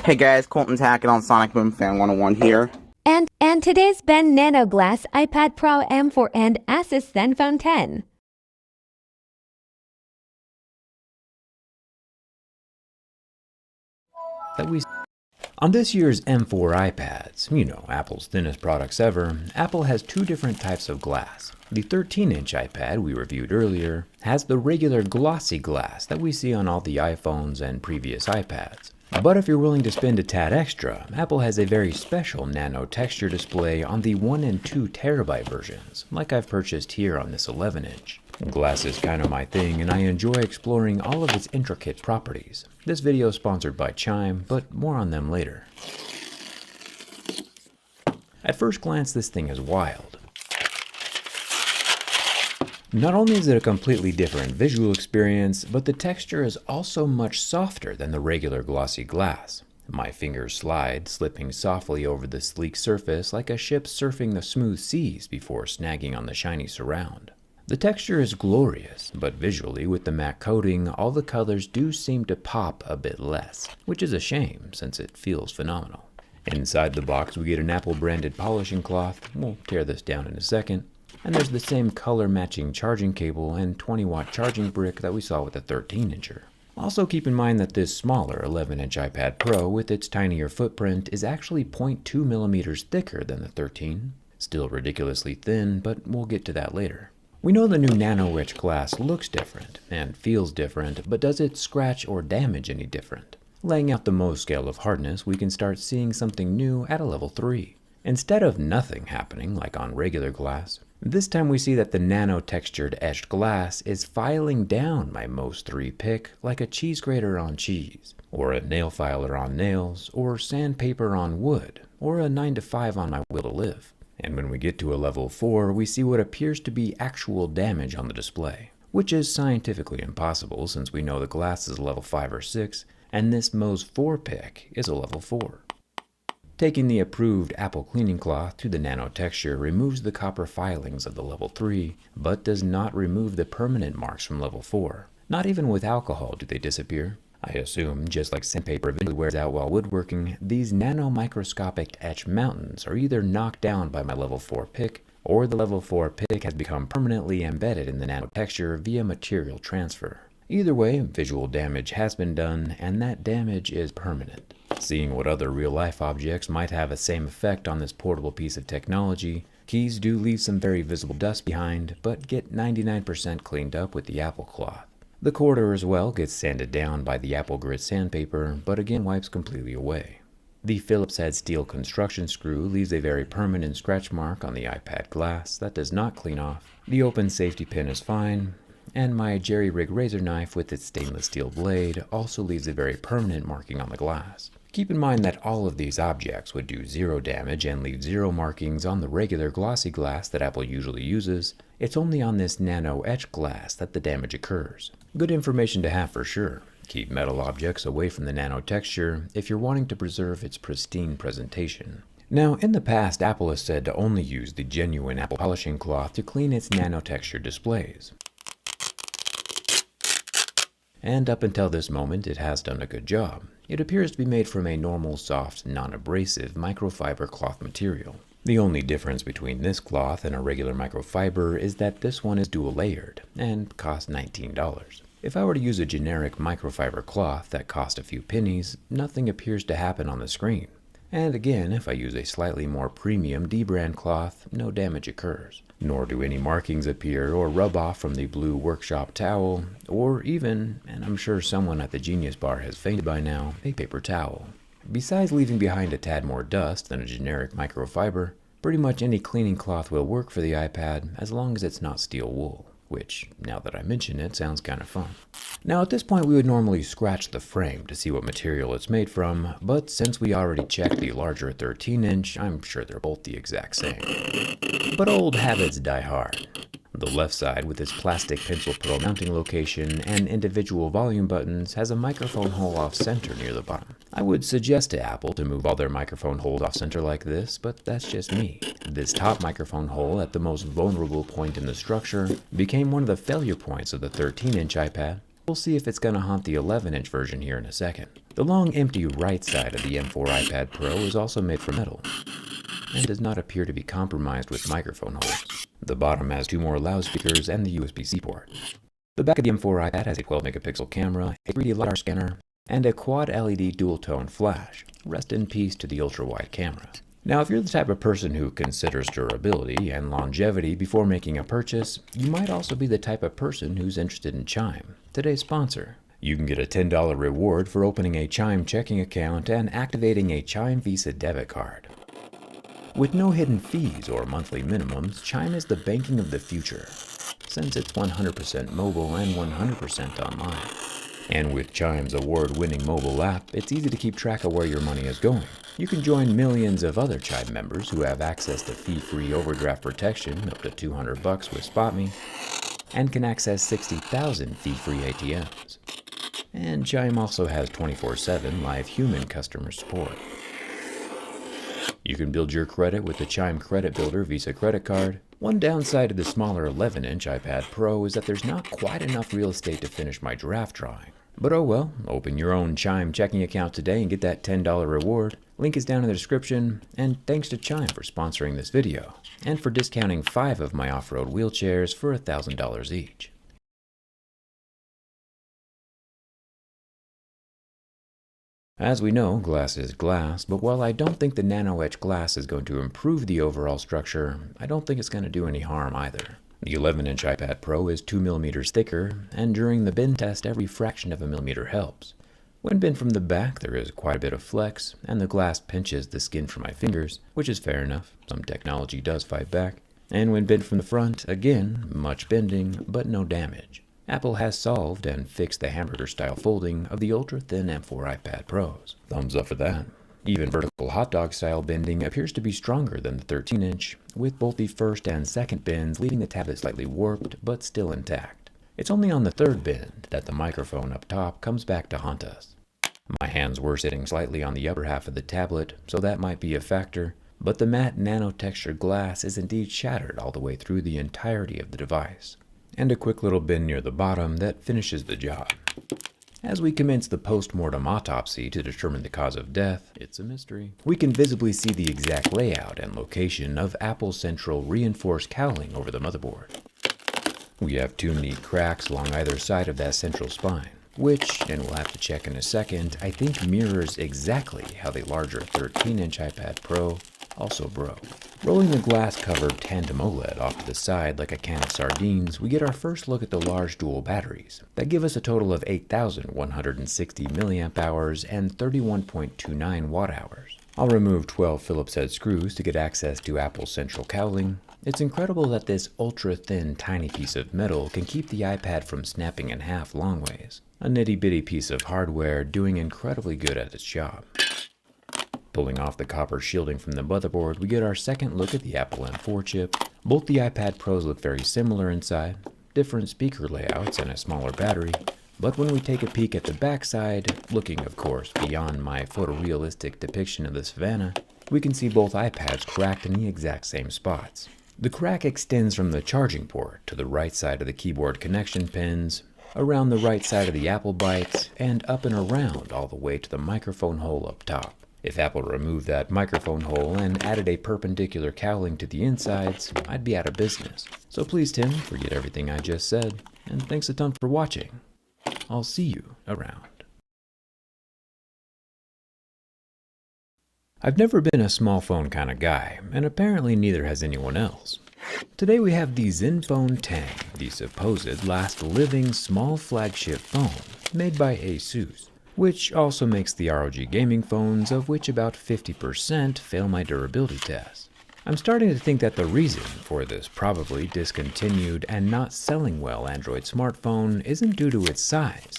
Hey guys, Colton's hacking on Sonic Boom Fan 101 here. And today's Ben Nano Glass iPad Pro M4 and ASUS Zenphone 10. On this year's M4 iPads, you know, Apple's thinnest products ever, Apple has two different types of glass. The 13-inch iPad we reviewed earlier has the regular glossy glass that we see on all the iPhones and previous iPads. But if you're willing to spend a tad extra, Apple has a very special nano texture display on the 1 and 2 terabyte versions, like I've purchased here on this 11-inch. Glass is kind of my thing, and I enjoy exploring all of its intricate properties. This video is sponsored by Chime, but more on them later. At first glance, this thing is wild. Not only is it a completely different visual experience, but the texture is also much softer than the regular glossy glass. My fingers slide, slipping softly over the sleek surface like a ship surfing the smooth seas before snagging on the shiny surround. The texture is glorious, but visually with the matte coating, all the colors do seem to pop a bit less, which is a shame since it feels phenomenal. Inside the box we get an Apple branded polishing cloth, we'll tear this down in a second, and there's the same color matching charging cable and 20-watt charging brick that we saw with the 13-incher. Also keep in mind that this smaller 11-inch iPad Pro with its tinier footprint is actually 0.2 millimeters thicker than the 13. Still ridiculously thin, but we'll get to that later. We know the new nano-rich glass looks different and feels different, but does it scratch or damage any different? Laying out the Mohs scale of hardness, we can start seeing something new at a level 3. Instead of nothing happening like on regular glass, this time we see that the nano-textured etched glass is filing down my Mohs 3 pick like a cheese grater on cheese, or a nail filer on nails, or sandpaper on wood, or a 9 to 5 on my will to live. And when we get to a level 4, we see what appears to be actual damage on the display, which is scientifically impossible since we know the glass is a level 5 or 6, and this Mohs 4 pick is a level 4. Taking the approved Apple cleaning cloth to the nano texture removes the copper filings of the level 3, but does not remove the permanent marks from level 4. Not even with alcohol do they disappear. I assume, just like sandpaper eventually wears out while woodworking, these nano-microscopic etch mountains are either knocked down by my level 4 pick, or the level 4 pick has become permanently embedded in the nano texture via material transfer. Either way, visual damage has been done, and that damage is permanent. Seeing what other real-life objects might have the same effect on this portable piece of technology, keys do leave some very visible dust behind, but get 99% cleaned up with the Apple cloth. The quarter as well gets sanded down by the Apple Grit sandpaper, but again wipes completely away. The Phillips head steel construction screw leaves a very permanent scratch mark on the iPad glass that does not clean off. The open safety pin is fine, and my jerry-rig razor knife with its stainless steel blade also leaves a very permanent marking on the glass. Keep in mind that all of these objects would do 0 damage and leave 0 markings on the regular glossy glass that Apple usually uses. It's only on this nano etched glass that the damage occurs. Good information to have for sure. Keep metal objects away from the nano texture if you're wanting to preserve its pristine presentation. Now, in the past, Apple has said to only use the genuine Apple polishing cloth to clean its nano texture displays. And up until this moment, it has done a good job. It appears to be made from a normal, soft, non-abrasive microfiber cloth material. The only difference between this cloth and a regular microfiber is that this one is dual layered and costs $19. If I were to use a generic microfiber cloth that cost a few pennies, nothing appears to happen on the screen. And again, if I use a slightly more premium D-brand cloth, no damage occurs. Nor do any markings appear or rub off from the blue workshop towel, or even, and I'm sure someone at the Genius Bar has fainted by now, a paper towel. Besides leaving behind a tad more dust than a generic microfiber, pretty much any cleaning cloth will work for the iPad as long as it's not steel wool. Which, now that I mention it, sounds kind of fun. Now at this point we would normally scratch the frame to see what material it's made from, but since we already checked the larger 13-inch, I'm sure they're both the exact same. But old habits die hard. The left side, with its plastic pencil pearl mounting location and individual volume buttons, has a microphone hole off center near the bottom. I would suggest to Apple to move all their microphone holes off center like this, but that's just me. This top microphone hole at the most vulnerable point in the structure became one of the failure points of the 13-inch iPad. We'll see if it's going to haunt the 11-inch version here in a second. The long empty right side of the M4 iPad Pro is also made from metal and does not appear to be compromised with microphone holes. The bottom has 2 more loudspeakers and the USB-C port. The back of the M4 iPad has a 12-megapixel camera, a 3D LiDAR scanner, and a quad LED dual-tone flash. Rest in peace to the ultra-wide camera. Now, if you're the type of person who considers durability and longevity before making a purchase, you might also be the type of person who's interested in Chime, today's sponsor. You can get a $10 reward for opening a Chime checking account and activating a Chime Visa debit card. With no hidden fees or monthly minimums, Chime is the banking of the future, since it's 100% mobile and 100% online. And with Chime's award-winning mobile app, it's easy to keep track of where your money is going. You can join millions of other Chime members who have access to fee-free overdraft protection up to $200 with SpotMe, and can access 60,000 fee-free ATMs. And Chime also has 24/7 live human customer support. You can build your credit with the Chime Credit Builder Visa credit card. One downside of the smaller 11-inch iPad Pro is that there's not quite enough real estate to finish my draft drawing. But oh well, open your own Chime checking account today and get that $10 reward. Link is down in the description, and thanks to Chime for sponsoring this video, and for discounting 5 of my off-road wheelchairs for $1,000 each. As we know, glass is glass, but while I don't think the nano-etch glass is going to improve the overall structure, I don't think it's going to do any harm either. The 11-inch iPad Pro is 2 millimeters thicker, and during the bend test, every fraction of a millimeter helps. When bent from the back, there is quite a bit of flex, and the glass pinches the skin from my fingers, which is fair enough. Some technology does fight back. And when bent from the front, again, much bending, but no damage. Apple has solved and fixed the hamburger-style folding of the ultra-thin M4 iPad Pros. Thumbs up for that. Even vertical hot dog-style bending appears to be stronger than the 13-inch, with both the first and second bends leaving the tablet slightly warped, but still intact. It's only on the third bend that the microphone up top comes back to haunt us. My hands were sitting slightly on the upper half of the tablet, so that might be a factor, but the matte nano-textured glass is indeed shattered all the way through the entirety of the device. And a quick little bend near the bottom that finishes the job. As we commence the post-mortem autopsy to determine the cause of death, it's a mystery. We can visibly see the exact layout and location of Apple's central reinforced cowling over the motherboard. We have 2 neat cracks along either side of that central spine, which, and we'll have to check in a second, I think mirrors exactly how the larger 13-inch iPad Pro also broke. Rolling the glass-covered tandem OLED off to the side like a can of sardines, we get our first look at the large dual batteries that give us a total of 8,160 milliamp hours and 31.29 watt hours. I'll remove 12 Phillips head screws to get access to Apple's central cowling. It's incredible that this ultra-thin tiny piece of metal can keep the iPad from snapping in half long ways. A nitty-bitty piece of hardware doing incredibly good at its job. Pulling off the copper shielding from the motherboard, we get our second look at the Apple M4 chip. Both the iPad Pros look very similar inside, different speaker layouts and a smaller battery. But when we take a peek at the backside, looking of course beyond my photorealistic depiction of the savannah, we can see both iPads cracked in the exact same spots. The crack extends from the charging port to the right side of the keyboard connection pins, around the right side of the Apple bites, and up and around all the way to the microphone hole up top. If Apple removed that microphone hole and added a perpendicular cowling to the insides, I'd be out of business. So please, Tim, forget everything I just said, and thanks a ton for watching. I'll see you around. I've never been a small phone kind of guy, and apparently neither has anyone else. Today we have the Zenphone 10, the supposed last living small flagship phone made by ASUS, which also makes the ROG gaming phones, of which about 50% fail my durability test. I'm starting to think that the reason for this probably discontinued and not selling well Android smartphone isn't due to its size,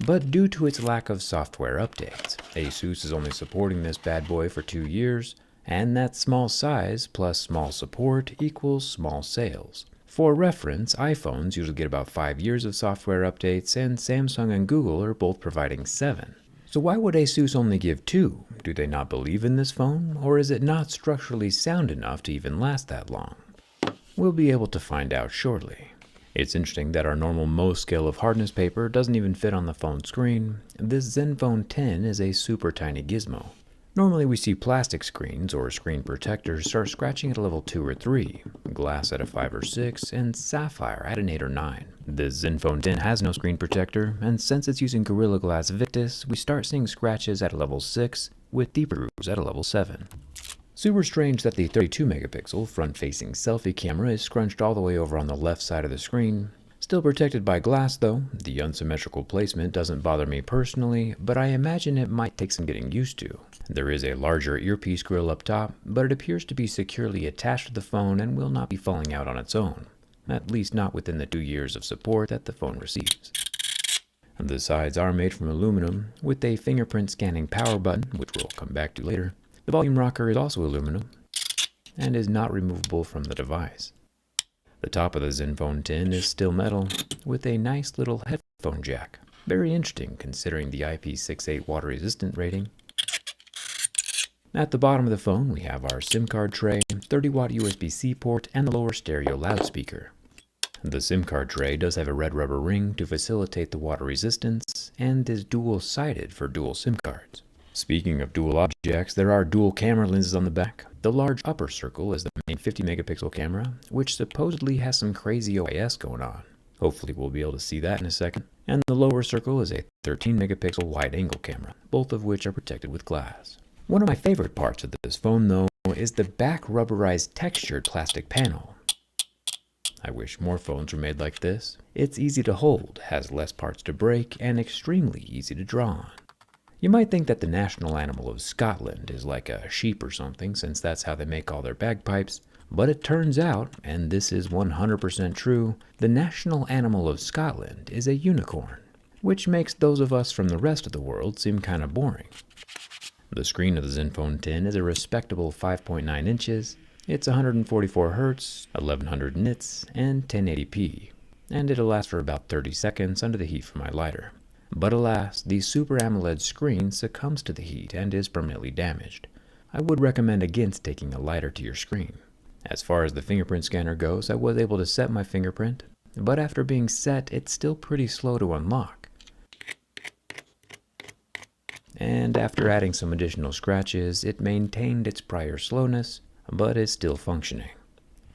but due to its lack of software updates. ASUS is only supporting this bad boy for 2 years, and that small size plus small support equals small sales. For reference, iPhones usually get about 5 years of software updates, and Samsung and Google are both providing 7. So why would ASUS only give 2? Do they not believe in this phone, or is it not structurally sound enough to even last that long? We'll be able to find out shortly. It's interesting that our normal Mohs scale of hardness paper doesn't even fit on the phone screen. This Zenphone 10 is a super tiny gizmo. Normally we see plastic screens or screen protectors start scratching at a level 2 or 3, glass at a 5 or 6, and sapphire at an 8 or 9. This Zenphone 10 has no screen protector, and since it's using Gorilla Glass Victus, we start seeing scratches at a level 6, with deeper grooves at a level 7. Super strange that the 32 megapixel front-facing selfie camera is scrunched all the way over on the left side of the screen. Still protected by glass though, the unsymmetrical placement doesn't bother me personally, but I imagine it might take some getting used to. There is a larger earpiece grill up top, but it appears to be securely attached to the phone and will not be falling out on its own. At least not within the 2 years of support that the phone receives. The sides are made from aluminum, with a fingerprint scanning power button, which we'll come back to later. The volume rocker is also aluminum, and is not removable from the device. The top of the Zenphone 10 is still metal, with a nice little headphone jack. Very interesting considering the IP68 water resistant rating. At the bottom of the phone we have our SIM card tray, 30-watt USB-C port, and the lower stereo loudspeaker. The SIM card tray does have a red rubber ring to facilitate the water resistance, and is dual-sided for dual SIM cards. Speaking of dual objects, there are dual camera lenses on the back. The large upper circle is the main 50 megapixel camera, which supposedly has some crazy OIS going on. Hopefully we'll be able to see that in a second. And the lower circle is a 13 megapixel wide angle camera, both of which are protected with glass. One of my favorite parts of this phone though is the back rubberized textured plastic panel. I wish more phones were made like this. It's easy to hold, has less parts to break, and extremely easy to draw on. You might think that the national animal of Scotland is like a sheep or something, since that's how they make all their bagpipes, but it turns out, and this is 100% true, the national animal of Scotland is a unicorn, which makes those of us from the rest of the world seem kind of boring. The screen of the Zenphone 10 is a respectable 5.9 inches, it's 144 Hz, 1100 nits, and 1080p, and it'll last for about 30 seconds under the heat from my lighter. But alas, the Super AMOLED screen succumbs to the heat and is permanently damaged. I would recommend against taking a lighter to your screen. As far as the fingerprint scanner goes, I was able to set my fingerprint, but after being set, it's still pretty slow to unlock. And after adding some additional scratches, it maintained its prior slowness, but is still functioning.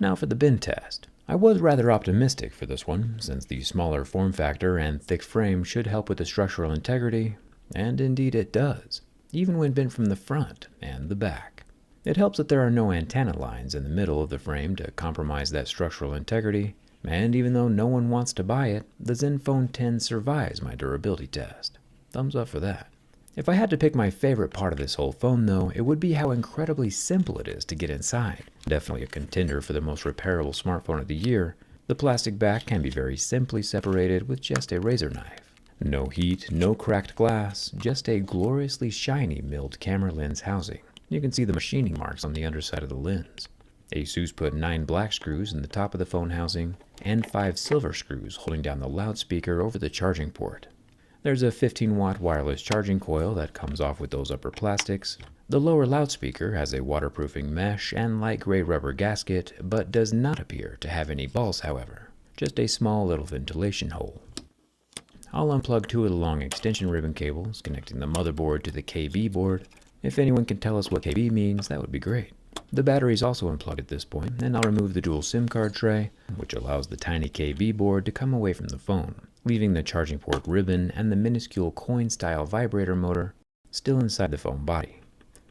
Now for the bin test. I was rather optimistic for this one, since the smaller form factor and thick frame should help with the structural integrity, and indeed it does, even when bent from the front and the back. It helps that there are no antenna lines in the middle of the frame to compromise that structural integrity, and even though no one wants to buy it, the Zenphone 10 survives my durability test. Thumbs up for that. If I had to pick my favorite part of this whole phone though, it would be how incredibly simple it is to get inside. Definitely a contender for the most repairable smartphone of the year. The plastic back can be very simply separated with just a razor knife. No heat, no cracked glass, just a gloriously shiny milled camera lens housing. You can see the machining marks on the underside of the lens. ASUS put 9 black screws in the top of the phone housing, and 5 silver screws holding down the loudspeaker over the charging port. There's a 15-watt wireless charging coil that comes off with those upper plastics. The lower loudspeaker has a waterproofing mesh and light gray rubber gasket, but does not appear to have any balls however, just a small little ventilation hole. I'll unplug 2 of the long extension ribbon cables connecting the motherboard to the KB board. If anyone can tell us what KB means, that would be great. The battery is also unplugged at this point, and I'll remove the dual SIM card tray, which allows the tiny KB board to come away from the phone, leaving the charging port ribbon and the minuscule coin-style vibrator motor still inside the phone body.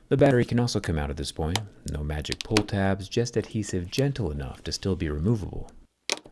The battery can also come out at this point, no magic pull tabs, just adhesive gentle enough to still be removable,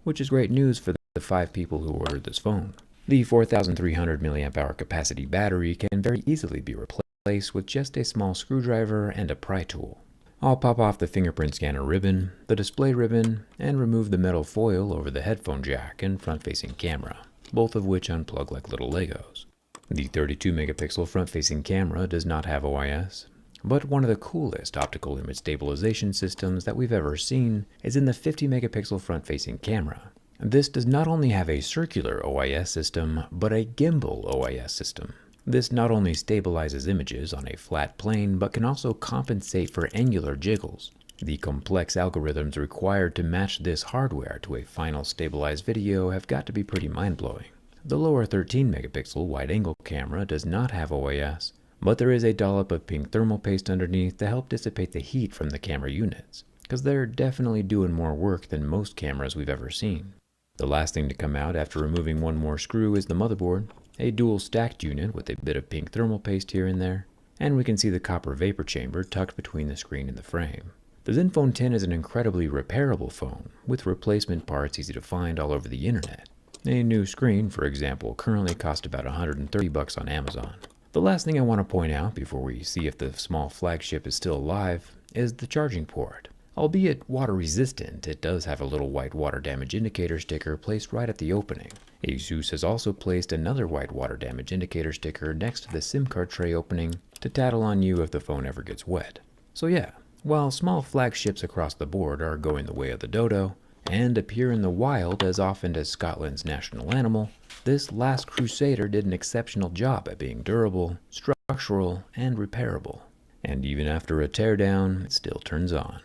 which is great news for the 5 people who ordered this phone. The 4,300 mAh capacity battery can very easily be replaced with just a small screwdriver and a pry tool. I'll pop off the fingerprint scanner ribbon, the display ribbon, and remove the metal foil over the headphone jack and front-facing camera, both of which unplug like little Legos. The 32 megapixel front-facing camera does not have OIS, but one of the coolest optical image stabilization systems that we've ever seen is in the 50 megapixel front-facing camera. This does not only have a circular OIS system, but a gimbal OIS system. This not only stabilizes images on a flat plane, but can also compensate for angular jiggles. The complex algorithms required to match this hardware to a final stabilized video have got to be pretty mind-blowing. The lower 13 megapixel wide-angle camera does not have OIS, but there is a dollop of pink thermal paste underneath to help dissipate the heat from the camera units, because they're definitely doing more work than most cameras we've ever seen. The last thing to come out after removing one more screw is the motherboard, a dual stacked unit with a bit of pink thermal paste here and there, and we can see the copper vapor chamber tucked between the screen and the frame. The Zenphone 10 is an incredibly repairable phone, with replacement parts easy to find all over the internet. A new screen, for example, currently costs about $130 on Amazon. The last thing I want to point out before we see if the small flagship is still alive is the charging port. Albeit water resistant, it does have a little white water damage indicator sticker placed right at the opening. ASUS has also placed another white water damage indicator sticker next to the SIM card tray opening to tattle on you if the phone ever gets wet. So yeah, while small flagships across the board are going the way of the dodo, and appear in the wild as often as Scotland's national animal, this last crusader did an exceptional job at being durable, structural, and repairable. And even after a teardown, it still turns on.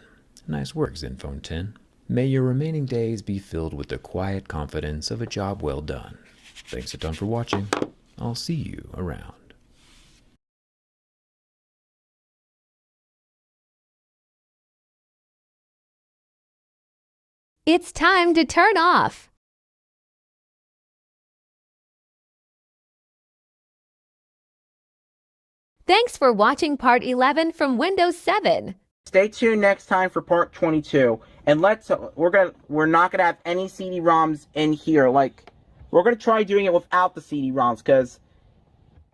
Nice work, Zenphone 10. May your remaining days be filled with the quiet confidence of a job well done. Thanks a ton for watching. I'll see you around. It's time to turn off. Thanks for watching part 11 from Windows 7. Stay tuned next time for part 22. And we're not gonna have any CD-ROMs in here. Like, we're gonna try doing it without the CD-ROMs, because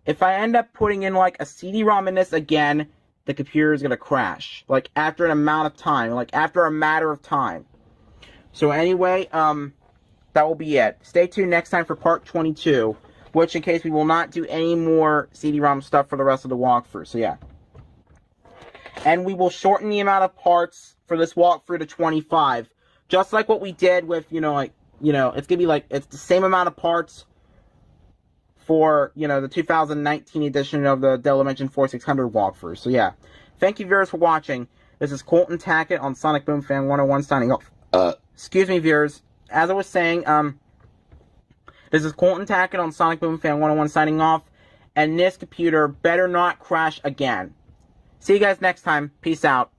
if I end up putting in like a CD-ROM in this again, the computer is gonna crash. Like after an amount of time. Like after a matter of time. So anyway, that will be it. Stay tuned next time for part 22, which in case we will not do any more CD-ROM stuff for the rest of the walkthrough. So yeah. And we will shorten the amount of parts for this walkthrough to 25. Just like what we did with, it's going to be like, it's the same amount of parts for, the 2019 edition of the Dell Dimension 4600 walkthrough. So yeah. Thank you, viewers, for watching. This is Colton Tackett on Sonic Boom Fan 101 signing off. Excuse me, viewers. As I was saying, this is Colton Tackett on Sonic Boom Fan 101 signing off. And this computer better not crash again. See you guys next time. Peace out.